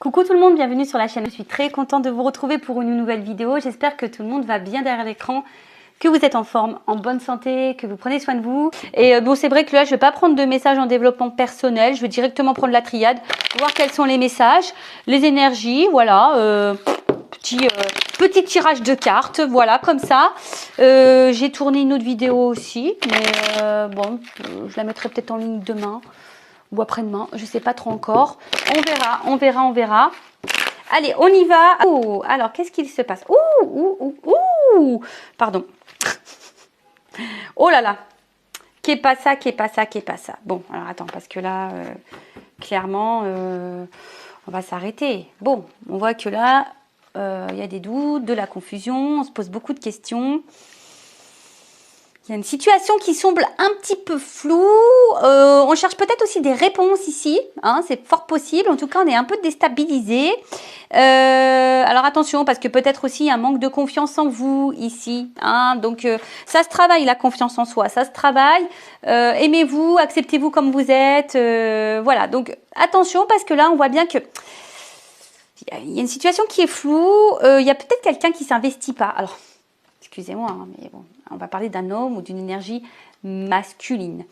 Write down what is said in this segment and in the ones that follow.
Coucou tout le monde, bienvenue sur la chaîne. Je suis très contente de vous retrouver pour une nouvelle vidéo. J'espère que tout le monde va bien derrière l'écran, que vous êtes en forme, en bonne santé, que vous prenez soin de vous. Et bon, c'est vrai que là, je ne vais pas prendre de messages en développement personnel. Je vais directement prendre la triade, voir quels sont les messages, les énergies, voilà. Petit tirage de cartes, voilà, comme ça. J'ai tourné une autre vidéo aussi, mais bon, je la mettrai peut-être en ligne demain ou après-demain, je ne sais pas trop encore. On verra. Allez, on y va. Oh, alors, qu'est-ce qu'il se passe? Ouh, pardon. Oh là là. Qu'est pas ça. Bon, alors attends, parce que là, clairement, on va s'arrêter. Bon, on voit que là, il y a des doutes, de la confusion, on se pose beaucoup de questions. Il y a une situation qui semble un petit peu floue. On cherche peut-être aussi des réponses ici. Hein, c'est fort possible. En tout cas, on est un peu déstabilisé. Alors attention, parce que peut-être aussi un manque de confiance en vous ici. Hein, donc, ça se travaille, la confiance en soi. Ça se travaille. Aimez-vous, acceptez-vous comme vous êtes. Voilà. Donc, attention, parce que là, on voit bien que il y a une situation qui est floue. Il y a peut-être quelqu'un qui s'investit pas. Alors, excusez-moi, hein, mais bon, on va parler d'un homme ou d'une énergie masculine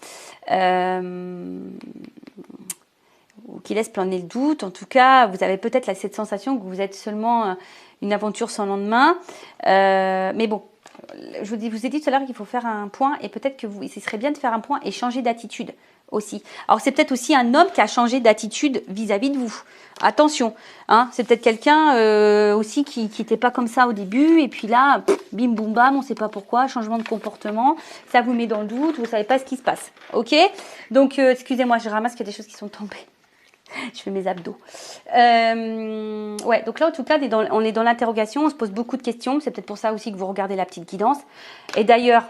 qui laisse planer le doute. En tout cas, vous avez peut-être cette sensation que vous êtes seulement une aventure sans lendemain. Mais bon, je vous ai dit tout à l'heure qu'il faut faire un point et peut-être que ce serait bien de faire un point et changer d'attitude aussi. Alors, c'est peut-être aussi un homme qui a changé d'attitude vis-à-vis de vous. Attention, hein, c'est peut-être quelqu'un aussi qui n'était pas comme ça au début et puis là, bim boum bam, on ne sait pas pourquoi, changement de comportement, ça vous met dans le doute, vous ne savez pas ce qui se passe, ok? Donc, excusez-moi, je ramasse qu'il y a des choses qui sont tombées. Je fais mes abdos. Ouais, donc là, en tout cas, on est dans l'interrogation, on se pose beaucoup de questions, c'est peut-être pour ça aussi que vous regardez la petite guidance. Et d'ailleurs,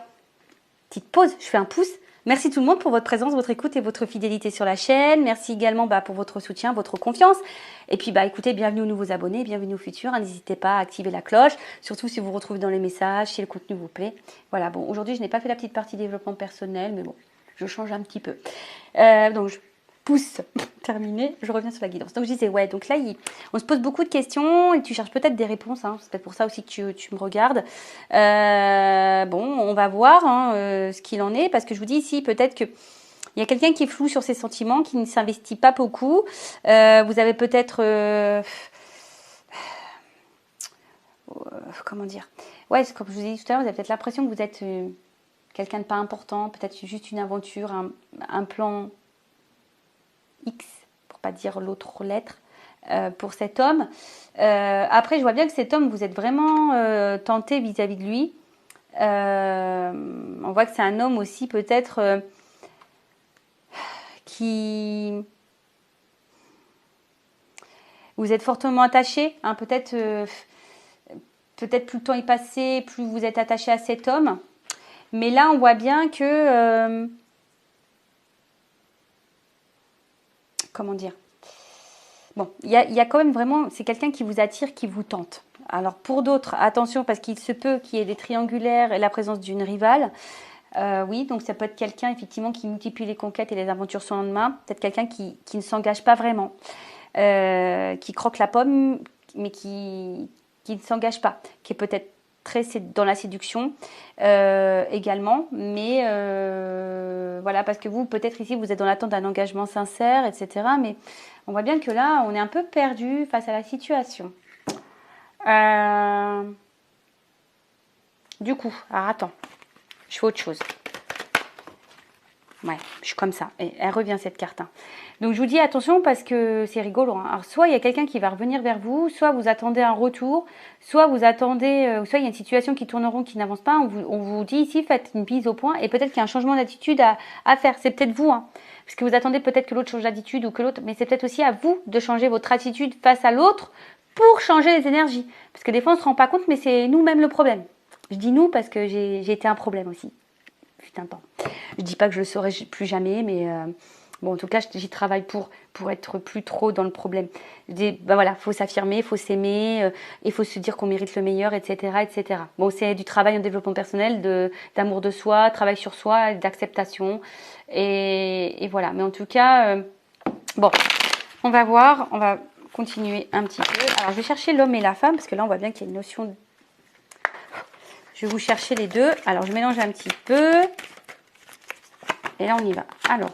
petite pause, je fais un pouce. Merci tout le monde pour votre présence, votre écoute et votre fidélité sur la chaîne. Merci également pour votre soutien, votre confiance. Et puis écoutez, bienvenue aux nouveaux abonnés, bienvenue aux futurs. N'hésitez pas à activer la cloche, surtout si vous vous retrouvez dans les messages, si le contenu vous plaît. Voilà, bon, aujourd'hui je n'ai pas fait la petite partie développement personnel, mais bon, je change un petit peu. Donc je pousse, terminé, je reviens sur la guidance. Donc je disais, ouais, donc là, on se pose beaucoup de questions et tu cherches peut-être des réponses. Hein, c'est peut-être pour ça aussi que tu me regardes. Bon, on va voir ce qu'il en est, parce que je vous dis ici, peut-être que il y a quelqu'un qui est flou sur ses sentiments, qui ne s'investit pas beaucoup. Vous avez peut-être... comment dire? Ouais, comme je vous ai dit tout à l'heure, vous avez peut-être l'impression que vous êtes quelqu'un de pas important, peut-être juste une aventure, un plan X, pour pas dire l'autre lettre, pour cet homme. Après, je vois bien que cet homme, vous êtes vraiment tenté vis-à-vis de lui. On voit que c'est un homme aussi peut-être qui... Vous êtes fortement attaché, hein, peut-être plus le temps est passé, plus vous êtes attaché à cet homme. Mais là, on voit bien que... comment dire? Bon, il y a quand même vraiment... C'est quelqu'un qui vous attire, qui vous tente. Alors, pour d'autres, attention, parce qu'il se peut qu'il y ait des triangulaires et la présence d'une rivale. Oui, donc ça peut être quelqu'un, effectivement, qui multiplie les conquêtes et les aventures sans lendemain. Peut-être quelqu'un qui ne s'engage pas vraiment. Qui croque la pomme, mais qui ne s'engage pas. Qui est peut-être très dans la séduction également, mais voilà, parce que vous, peut-être ici, vous êtes dans l'attente d'un engagement sincère, etc. Mais on voit bien que là, on est un peu perdu face à la situation. Du coup, alors attends, je fais autre chose. Ouais, je suis comme ça. Et elle revient cette carte. Hein. Donc je vous dis attention parce que c'est rigolo. Hein. Alors soit il y a quelqu'un qui va revenir vers vous, soit vous attendez un retour, soit vous attendez, soit il y a une situation qui tourne en rond, qui n'avance pas. On vous dit ici, faites une mise au point et peut-être qu'il y a un changement d'attitude à faire. C'est peut-être vous, hein, parce que vous attendez peut-être que l'autre change d'attitude ou que l'autre, mais c'est peut-être aussi à vous de changer votre attitude face à l'autre pour changer les énergies. Parce que des fois on ne se rend pas compte, mais c'est nous-mêmes le problème. Je dis nous parce que j'ai été un problème aussi. Un temps. Je dis pas que je le saurai plus jamais, mais bon, en tout cas, j'y travaille pour être plus trop dans le problème. Je dis, voilà, faut s'affirmer, faut s'aimer, il faut se dire qu'on mérite le meilleur, etc., etc. Bon, c'est du travail en développement personnel, d'amour de soi, travail sur soi, d'acceptation, et voilà. Mais en tout cas, bon, on va voir, continuer un petit peu. Alors, je vais chercher l'homme et la femme, parce que là, on voit bien qu'il y a une notion de... Je vais vous chercher les deux. Alors, je mélange un petit peu. Et là, on y va. Alors,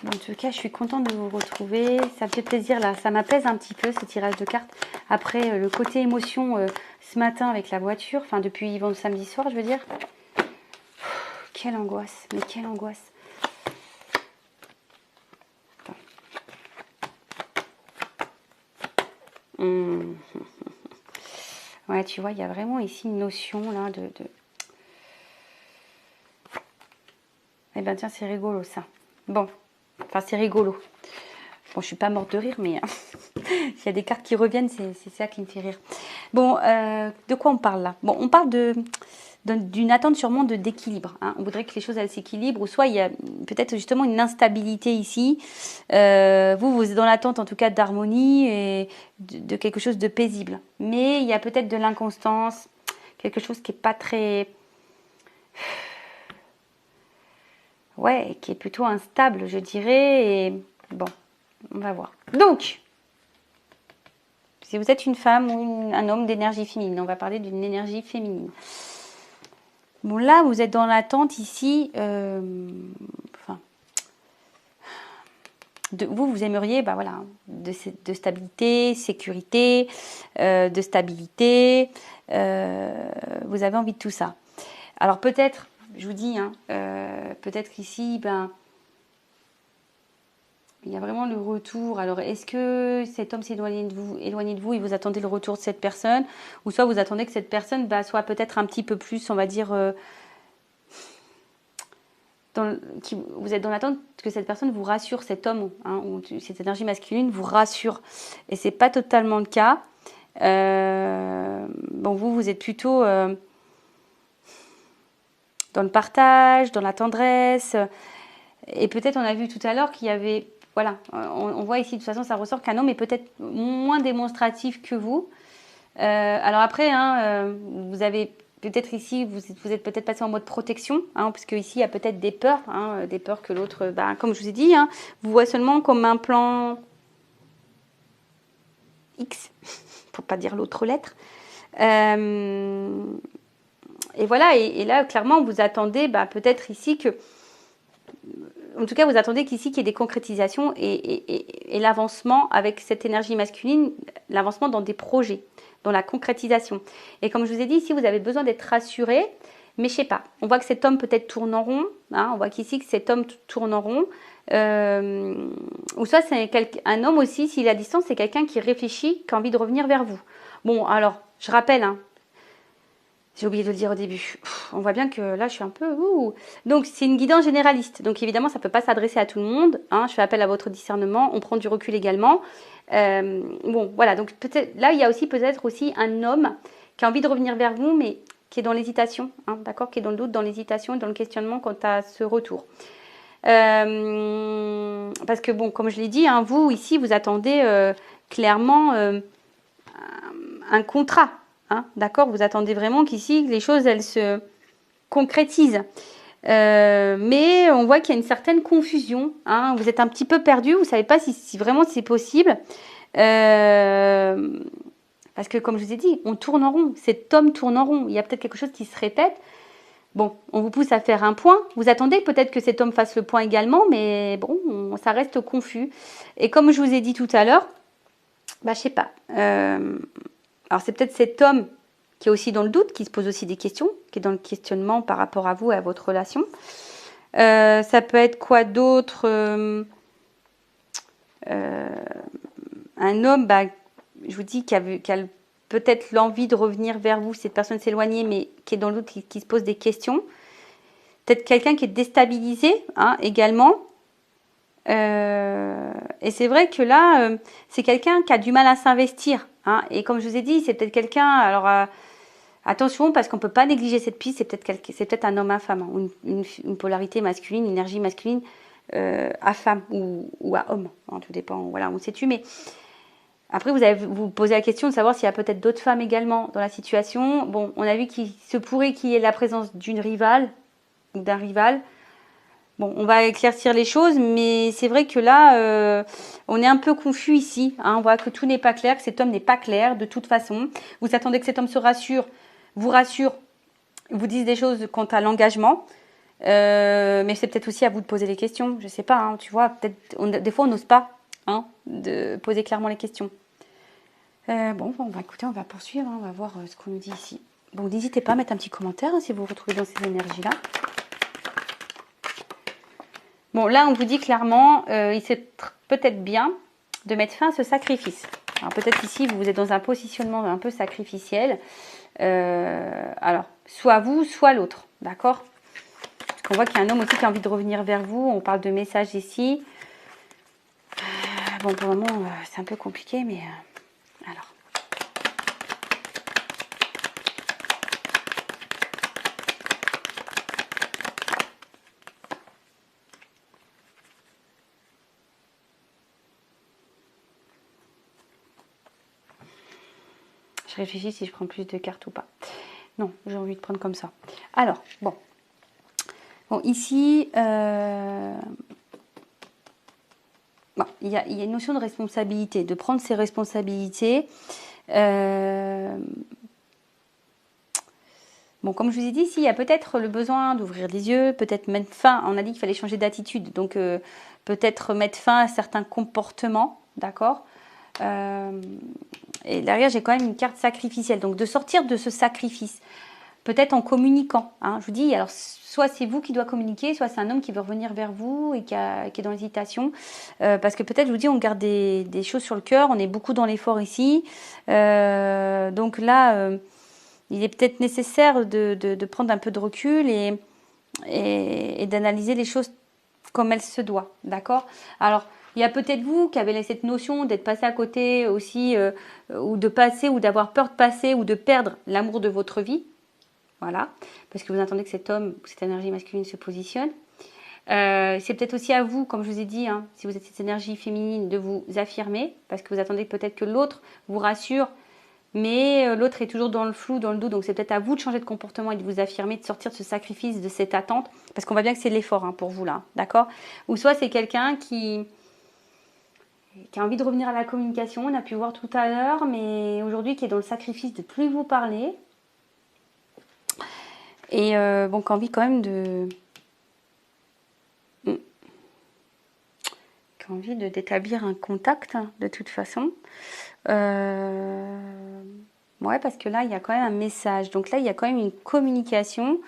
en tout cas, je suis contente de vous retrouver. Ça me fait plaisir, là. Ça m'apaise un petit peu, ce tirage de cartes. Après, le côté émotion ce matin avec la voiture. Enfin, depuis samedi soir, je veux dire. Quelle angoisse. Mais quelle angoisse. Ouais, tu vois, il y a vraiment ici une notion, là, de... Eh ben, tiens, c'est rigolo, ça. Bon. Enfin, c'est rigolo. Bon, je suis pas morte de rire, mais il y a des cartes qui reviennent, c'est ça qui me fait rire. Bon, de quoi on parle là? Bon, on parle d'une attente sûrement d'équilibre. Hein. On voudrait que les choses elles s'équilibrent, ou soit il y a peut-être justement une instabilité ici. Vous êtes dans l'attente en tout cas d'harmonie et de quelque chose de paisible. Mais il y a peut-être de l'inconstance, quelque chose qui n'est pas très... Ouais, qui est plutôt instable, je dirais. Et bon, on va voir. Donc, si vous êtes une femme ou un homme d'énergie féminine, on va parler d'une énergie féminine. Bon, là, vous êtes dans l'attente ici. Vous aimeriez, bah voilà, de stabilité, sécurité, de stabilité. Vous avez envie de tout ça. Alors peut-être, je vous dis, hein, peut-être qu'ici, ben, il y a vraiment le retour. Alors, est-ce que cet homme s'est éloigné de vous et vous attendez le retour de cette personne, ou soit vous attendez que cette personne soit peut-être un petit peu plus, on va dire, vous êtes dans l'attente que cette personne vous rassure, cet homme, hein, ou cette énergie masculine vous rassure. Et c'est pas totalement le cas. Bon, vous êtes plutôt dans le partage, dans la tendresse. Et peut-être on a vu tout à l'heure qu'il y avait... Voilà, on voit ici, de toute façon, ça ressort qu'un homme est peut-être moins démonstratif que vous. Alors après, hein, vous avez peut-être ici, vous êtes peut-être passé en mode protection, hein, parce qu'ici, il y a peut-être des peurs que l'autre, comme je vous ai dit, hein, vous voit seulement comme un plan X, pour pas dire l'autre lettre. Et voilà, et là, clairement, vous attendez peut-être ici que... En tout cas, vous attendez qu'ici, qu'il y ait des concrétisations et l'avancement avec cette énergie masculine, l'avancement dans des projets, dans la concrétisation. Et comme je vous ai dit, ici, vous avez besoin d'être rassuré, mais je sais pas. On voit que cet homme peut-être tourne en rond. Hein, on voit qu'ici, que cet homme tourne en rond. Ou soit, c'est un homme aussi, s'il est à distance, c'est quelqu'un qui réfléchit, qui a envie de revenir vers vous. Bon, alors, je rappelle, hein, j'ai oublié de le dire au début. On voit bien que là, je suis un peu... Donc, c'est une guidance généraliste. Donc, évidemment, ça ne peut pas s'adresser à tout le monde. Hein. Je fais appel à votre discernement. On prend du recul également. Bon, voilà. Donc, peut-être là, il y a aussi peut-être aussi un homme qui a envie de revenir vers vous, mais qui est dans l'hésitation. Hein, d'accord? Qui est dans le doute, dans l'hésitation et dans le questionnement quant à ce retour. Parce que, bon, comme je l'ai dit, hein, vous, ici, vous attendez clairement un contrat. Hein, d'accord, vous attendez vraiment qu'ici, les choses, elles se concrétisent. Mais on voit qu'il y a une certaine confusion. Hein, vous êtes un petit peu perdu, vous ne savez pas si vraiment c'est possible. Parce que, comme je vous ai dit, on tourne en rond. Cet homme tourne en rond. Il y a peut-être quelque chose qui se répète. Bon, on vous pousse à faire un point. Vous attendez peut-être que cet homme fasse le point également, mais bon, ça reste confus. Et comme je vous ai dit tout à l'heure, je sais pas. Alors, c'est peut-être cet homme qui est aussi dans le doute, qui se pose aussi des questions, qui est dans le questionnement par rapport à vous et à votre relation. Ça peut être quoi d'autre? Un homme, je vous dis, qui a peut-être l'envie de revenir vers vous, cette personne s'éloigner, mais qui est dans le doute, qui se pose des questions. Peut-être quelqu'un qui est déstabilisé, hein, également. Et c'est vrai que là, c'est quelqu'un qui a du mal à s'investir. Hein, et comme je vous ai dit, c'est peut-être quelqu'un... Alors, attention, parce qu'on ne peut pas négliger cette piste. C'est peut-être un homme à femme, hein, ou une polarité masculine, une énergie masculine à femme ou à homme. Hein, tout dépend, voilà, on sait tu. Mais après, vous posez la question de savoir s'il y a peut-être d'autres femmes également dans la situation. Bon, on a vu qu'il se pourrait qu'il y ait la présence d'une rivale ou d'un rival. Bon, on va éclaircir les choses, mais c'est vrai que là, on est un peu confus ici. Hein, on voit que tout n'est pas clair, que cet homme n'est pas clair de toute façon. Vous attendez que cet homme se rassure, vous rassure, vous dise des choses quant à l'engagement. Mais c'est peut-être aussi à vous de poser les questions. Je sais pas, hein, tu vois, peut-être des fois on n'ose pas hein, de poser clairement les questions. Bon, on va écouter, on va poursuivre, hein, on va voir ce qu'on nous dit ici. Bon, n'hésitez pas à mettre un petit commentaire hein, si vous vous retrouvez dans ces énergies-là. Bon, là, on vous dit clairement, il serait peut-être bien de mettre fin à ce sacrifice. Alors, peut-être ici, vous êtes dans un positionnement un peu sacrificiel. Alors, soit vous, soit l'autre, d'accord? Parce qu'on voit qu'il y a un homme aussi qui a envie de revenir vers vous. On parle de messages ici. Bon, pour le moment, c'est un peu compliqué, mais... alors... Je réfléchis si je prends plus de cartes ou pas. Non, j'ai envie de prendre comme ça. Alors, bon. Bon, ici, bon, il y a une notion de responsabilité, de prendre ses responsabilités. Bon, comme je vous ai dit, ici, il y a peut-être le besoin d'ouvrir les yeux, peut-être mettre fin. On a dit qu'il fallait changer d'attitude, donc peut-être mettre fin à certains comportements, d'accord? Et derrière, j'ai quand même une carte sacrificielle. Donc, de sortir de ce sacrifice, peut-être en communiquant. Hein, je vous dis, alors, soit c'est vous qui doit communiquer, soit c'est un homme qui veut revenir vers vous et qui est dans l'hésitation. Parce que peut-être, je vous dis, on garde des choses sur le cœur. On est beaucoup dans l'effort ici. Donc là, il est peut-être nécessaire de prendre un peu de recul et d'analyser les choses comme elles se doivent. D'accord? Alors, il y a peut-être vous qui avez cette notion d'être passé à côté aussi, ou de passer, ou d'avoir peur de passer, ou de perdre l'amour de votre vie. Voilà. Parce que vous attendez que cet homme, cette énergie masculine se positionne. C'est peut-être aussi à vous, comme je vous ai dit, hein, si vous êtes cette énergie féminine, de vous affirmer. Parce que vous attendez peut-être que l'autre vous rassure, mais l'autre est toujours dans le flou, dans le doute. Donc c'est peut-être à vous de changer de comportement et de vous affirmer, de sortir de ce sacrifice, de cette attente. Parce qu'on voit bien que c'est l'effort hein, pour vous là. D'accord? Ou soit c'est quelqu'un qui a envie de revenir à la communication, on a pu voir tout à l'heure, mais aujourd'hui qui est dans le sacrifice de plus vous parler. Et bon, qui a envie quand même d'établir un contact, hein, de toute façon. Ouais, parce que là, il y a quand même un message. Donc là, il y a quand même une communication,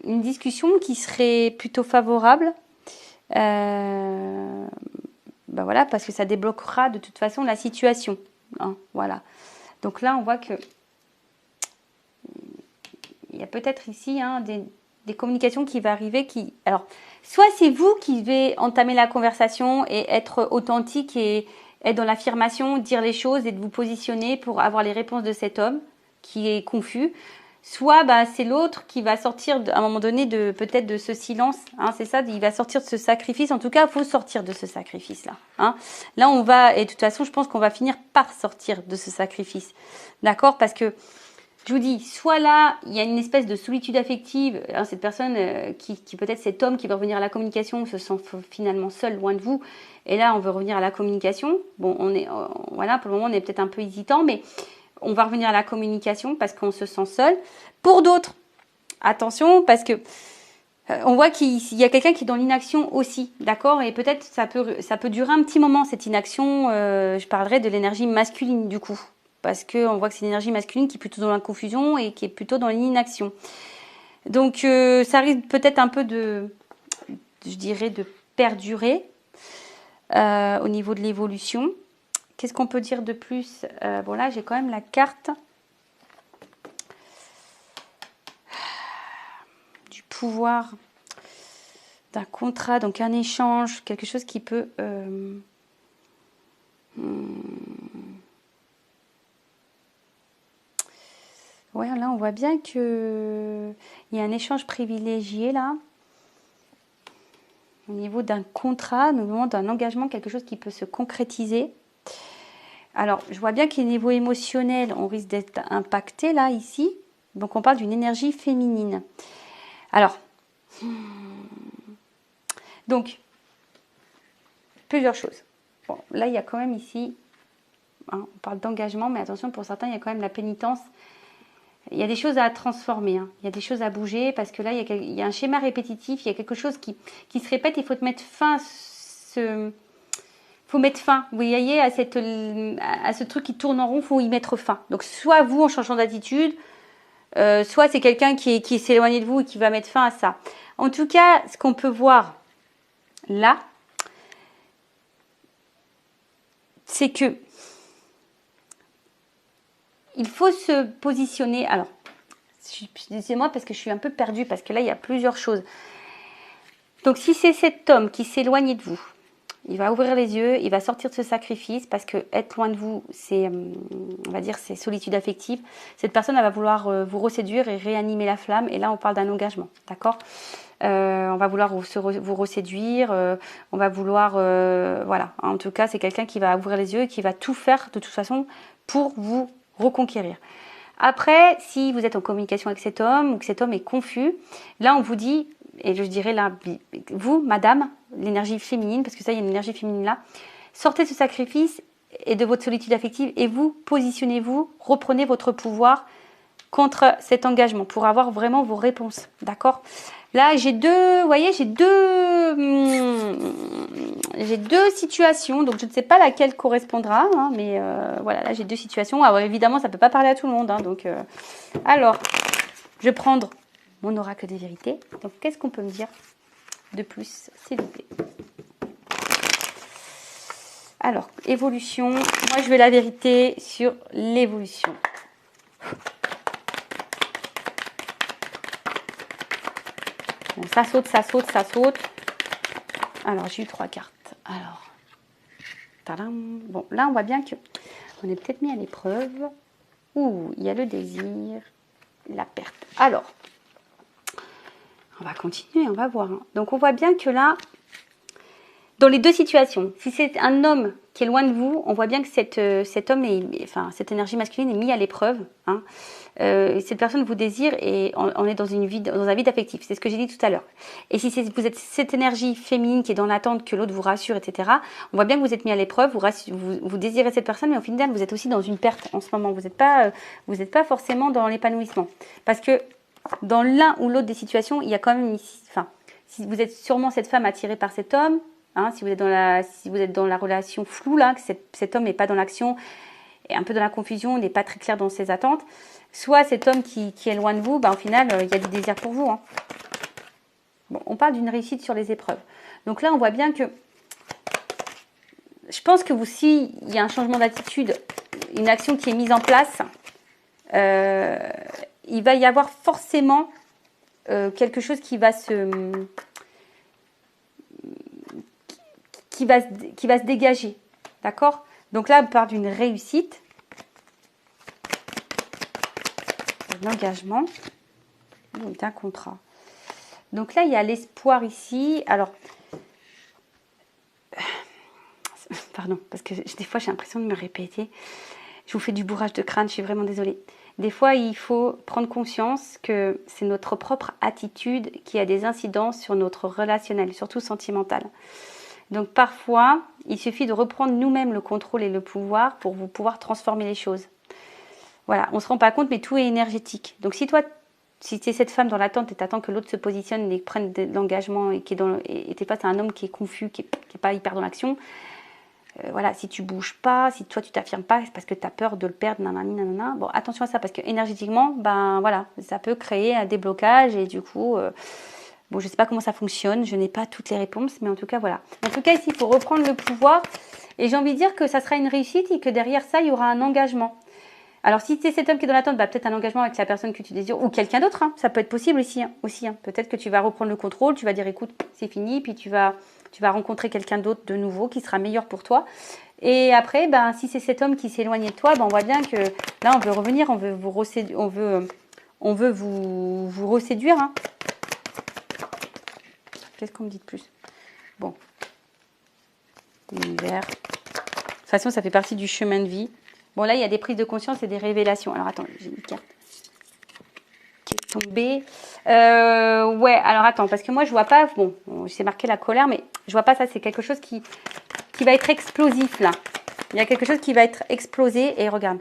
une discussion qui serait plutôt favorable. Ben voilà, parce que ça débloquera de toute façon la situation. Hein, voilà. Donc là, on voit que il y a peut-être ici hein, des communications qui vont arriver. Alors, soit c'est vous qui devez entamer la conversation et être authentique et être dans l'affirmation, dire les choses et de vous positionner pour avoir les réponses de cet homme qui est confus. Soit bah, c'est l'autre qui va sortir à un moment donné peut-être de ce silence. Hein, c'est ça, il va sortir de ce sacrifice. En tout cas, il faut sortir de ce sacrifice-là. Hein. Là, on va, et de toute façon, je pense qu'on va finir par sortir de ce sacrifice. D'accord? Parce que, je vous dis, soit là, il y a une espèce de solitude affective. Hein, cette personne qui peut-être cet homme qui va revenir à la communication se sent finalement seul, loin de vous. Et là, on veut revenir à la communication. Bon, voilà, pour le moment, on est peut-être un peu hésitant, mais on va revenir à la communication parce qu'on se sent seul. Pour d'autres, attention, parce que on voit qu'il y a quelqu'un qui est dans l'inaction aussi, d'accord? Et peut-être ça peut durer un petit moment, cette inaction. Je parlerai de l'énergie masculine, du coup. Parce qu'on voit que c'est l'énergie masculine qui est plutôt dans la confusion et qui est plutôt dans l'inaction. Donc, ça risque peut-être un peu je dirais, de perdurer au niveau de l'évolution. Qu'est-ce qu'on peut dire de plus? Bon, là, j'ai quand même la carte du pouvoir d'un contrat, donc un échange, quelque chose qui peut... Ouais, là, on voit bien qu'il y a un échange privilégié, là. Au niveau d'un contrat, notamment d'un engagement, quelque chose qui peut se concrétiser. Alors, je vois bien qu'au niveau émotionnel, on risque d'être impacté là, ici. Donc, on parle d'une énergie féminine. Alors, donc, plusieurs choses. Bon, là, il y a quand même ici, hein, on parle d'engagement, mais attention, pour certains, il y a quand même la pénitence. Il y a des choses à transformer, hein. Il y a des choses à bouger, parce que là, il y a un schéma répétitif, il y a quelque chose qui se répète, il faut te mettre fin faut mettre fin, vous voyez, à ce truc qui tourne en rond, il faut y mettre fin. Donc, soit vous, en changeant d'attitude, soit c'est quelqu'un qui s'est éloigné de vous et qui va mettre fin à ça. En tout cas, ce qu'on peut voir là, c'est que il faut se positionner. Alors, c'est moi parce que je suis un peu perdue, parce que là, il y a plusieurs choses. Donc, si c'est cet homme qui s'est éloigné de vous, il va ouvrir les yeux, il va sortir de ce sacrifice, parce que être loin de vous, c'est, on va dire, c'est solitude affective. Cette personne, elle va vouloir vous reséduire et réanimer la flamme. Et là, on parle d'un engagement, d'accord ? On va vouloir vous reséduire, on va vouloir, voilà. En tout cas, c'est quelqu'un qui va ouvrir les yeux et qui va tout faire, de toute façon, pour vous reconquérir. Après, si vous êtes en communication avec cet homme, ou que cet homme est confus, là, on vous dit, et je dirais là, vous, madame, l'énergie féminine, parce que ça, il y a une énergie féminine là, sortez de ce sacrifice et de votre solitude affective et vous, positionnez-vous, reprenez votre pouvoir contre cet engagement pour avoir vraiment vos réponses, d'accord ? Là, j'ai deux situations, donc je ne sais pas laquelle correspondra, hein, mais voilà, là j'ai deux situations. Alors évidemment, ça ne peut pas parler à tout le monde, hein, donc alors, je vais prendre mon oracle des vérités. Donc, qu'est-ce qu'on peut me dire de plus, s'il vous plaît? Alors, évolution. Moi, je veux la vérité sur l'évolution. Bon, ça saute, ça saute, ça saute. Alors, j'ai eu 3 cartes. Alors, tadam. Bon, là, on voit bien que on est peut-être mis à l'épreuve. Ouh, il y a le désir, la perte. Alors, on va continuer, on va voir. Hein. Donc, on voit bien que là, dans les deux situations, si c'est un homme qui est loin de vous, on voit bien que cet homme, cette énergie masculine est mise à l'épreuve. Hein. Cette personne vous désire et on est dans un vide affectif. C'est ce que j'ai dit tout à l'heure. Et si vous êtes cette énergie féminine qui est dans l'attente que l'autre vous rassure, etc., on voit bien que vous êtes mis à l'épreuve, vous désirez cette personne, mais au final, vous êtes aussi dans une perte en ce moment. Vous n'êtes pas forcément dans l'épanouissement. Parce que dans l'un ou l'autre des situations, il y a quand même si vous êtes sûrement cette femme attirée par cet homme, hein, si vous êtes dans la relation floue, là, que cet homme n'est pas dans l'action, est un peu dans la confusion, n'est pas très clair dans ses attentes, soit cet homme qui est loin de vous, au final, il y a du désir pour vous. Hein. Bon, on parle d'une réussite sur les épreuves. Donc là, on voit bien que je pense que s'il y a un changement d'attitude, une action qui est mise en place, il va y avoir forcément quelque chose qui va se dégager. D'accord ? Donc là, on parle d'une réussite, d'un engagement, d'un contrat. Donc là, il y a l'espoir ici. Alors, pardon, parce que des fois, j'ai l'impression de me répéter. Je vous fais du bourrage de crâne, je suis vraiment désolée. Des fois, il faut prendre conscience que c'est notre propre attitude qui a des incidences sur notre relationnel, surtout sentimental. Donc parfois, il suffit de reprendre nous-mêmes le contrôle et le pouvoir pour pouvoir transformer les choses. Voilà, on ne se rend pas compte, mais tout est énergétique. Donc si tu es cette femme dans l'attente et tu attends que l'autre se positionne et prenne de l'engagement et tu es face à un homme qui est confus, qui n'est pas hyper dans l'action, voilà, si tu bouges pas, si toi tu t'affirmes pas, c'est parce que tu as peur de le perdre, nanana. Bon, attention à ça, parce que énergétiquement, voilà, ça peut créer un déblocage et du coup... Bon, je ne sais pas comment ça fonctionne, je n'ai pas toutes les réponses, mais en tout cas, voilà. En tout cas, ici, il faut reprendre le pouvoir. Et j'ai envie de dire que ça sera une réussite et que derrière ça, il y aura un engagement. Alors, si c'est cet homme qui est dans l'attente, peut-être un engagement avec la personne que tu désires, ou quelqu'un d'autre, hein. Ça peut être possible ici, aussi. Hein. Peut-être que tu vas reprendre le contrôle, tu vas dire, écoute, c'est fini, puis tu vas rencontrer quelqu'un d'autre de nouveau qui sera meilleur pour toi. Et après, si c'est cet homme qui s'est éloigné de toi, on voit bien que là, on veut revenir, on veut vous reséduire, hein. Qu'est-ce qu'on me dit de plus? Bon. L'univers. De toute façon, ça fait partie du chemin de vie. Bon, là, il y a des prises de conscience et des révélations. Alors, attends, j'ai une carte. Donc B. Ouais, alors attends, parce que moi je vois pas, bon, c'est marqué la colère, mais je vois pas ça, c'est quelque chose qui va être explosif là. Il y a quelque chose qui va être explosé et regarde.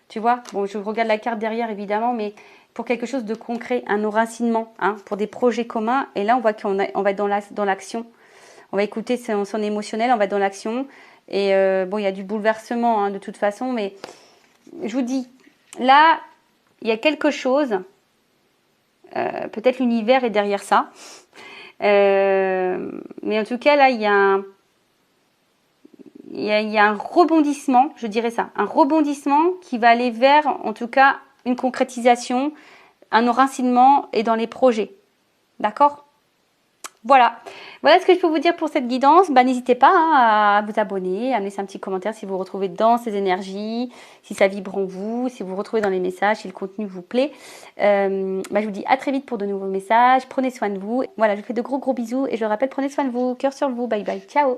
Tu vois, bon, je regarde la carte derrière évidemment, mais pour quelque chose de concret, un enracinement, hein, pour des projets communs. Et là, on voit qu'on va être dans l'action. On va écouter son émotionnel, on va être dans l'action. Et bon, il y a du bouleversement hein, de toute façon, mais je vous dis, là, il y a quelque chose. Peut-être l'univers est derrière ça. Mais en tout cas, là, il y a un rebondissement, je dirais ça, un rebondissement qui va aller vers, en tout cas, une concrétisation, un enracinement et dans les projets. D'accord ? Voilà. Voilà ce que je peux vous dire pour cette guidance. Bah, n'hésitez pas hein, à vous abonner, à me laisser un petit commentaire si vous vous retrouvez dans ces énergies, si ça vibre en vous, si vous vous retrouvez dans les messages, si le contenu vous plaît. Bah, je vous dis à très vite pour de nouveaux messages. Prenez soin de vous. Voilà, je vous fais de gros bisous et je rappelle, prenez soin de vous. Cœur sur vous. Bye bye. Ciao.